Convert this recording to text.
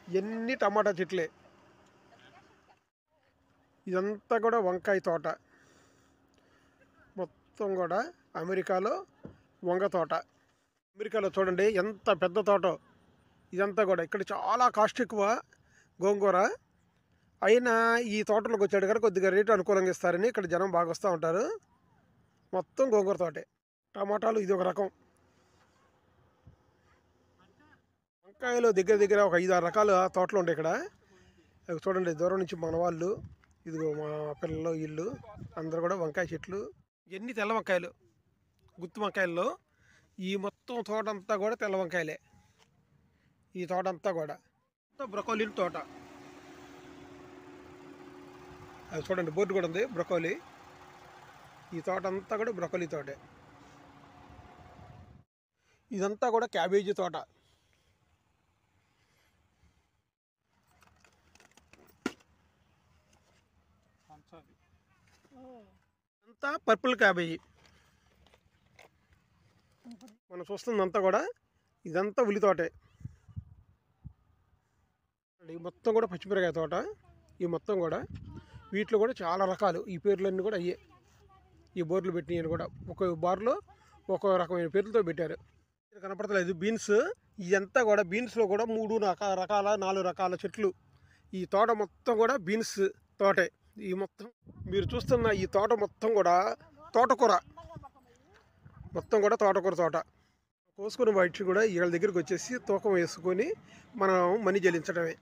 ఎన్ని టమాటా చెట్లే. ఇదంతా కూడా వంకాయ తోట. మొత్తం కూడా అమెరికాలో వంగ తోట. అమెరికాలో చూడండి ఎంత పెద్ద తోట. ఇదంతా కూడా ఇక్కడ చాలా కాస్ట్ ఎక్కువ గోంగూర. అయినా ఈ తోటలోకి వచ్చాడు కదా కొద్దిగా రేటు అనుకూలంగా ఇస్తారని ఇక్కడ జనం బాగా వస్తూ ఉంటారు. మొత్తం గోంగూర తోటే. టమాటాలు ఇది ఒక రకం. వంకాయలు దగ్గర దగ్గర ఒక 5-6 రకాల తోటలు ఉంటాయి ఇక్కడ. అవి చూడండి దూరం నుంచి మన వాళ్ళు, ఇదిగో మా పిల్లలు ఇల్లు అందరూ కూడా వంకాయ చెట్లు. ఎన్ని తెల్ల వంకాయలు, గుత్తి వంకాయల్లో ఈ మొత్తం తోట అంతా కూడా తెల్ల వంకాయలే. ఈ తోట అంతా కూడా బ్రొకోలీ తోట. అది చూడండి బోర్డు కూడా ఉంది బ్రొకోలీ. ఈ తోట అంతా కూడా బ్రొకోలీ తోటే. ఇదంతా కూడా క్యాబేజీ తోట. అంతా పర్పుల్ క్యాబేజీ. మనం చూస్తుందంతా కూడా ఇదంతా ఉల్లి తోటే. మొత్తం కూడా పచ్చిమిరకాయ తోట. ఈ మొత్తం కూడా వీటిలో కూడా చాలా రకాలు. ఈ పేర్లన్నీ కూడా అయ్యే. ఈ బోర్డులు పెట్టినవి కూడా ఒక బార్లో ఒక రకమైన పేర్లతో పెట్టారు. కనపడతలేదు బీన్స్. ఇదంతా కూడా బీన్స్లో కూడా 3 రకాల 4 రకాల చెట్లు. ఈ తోట మొత్తం కూడా బీన్స్ తోటే. ఈ మొత్తం మీరు చూస్తున్న ఈ తోట మొత్తం కూడా తోటకూర. మొత్తం కూడా తోటకూర తోట. కోసుకుని బయట కూడా వీళ్ళ దగ్గరికి వచ్చేసి తూకం వేసుకొని మనం మనీ చెల్లించడమే.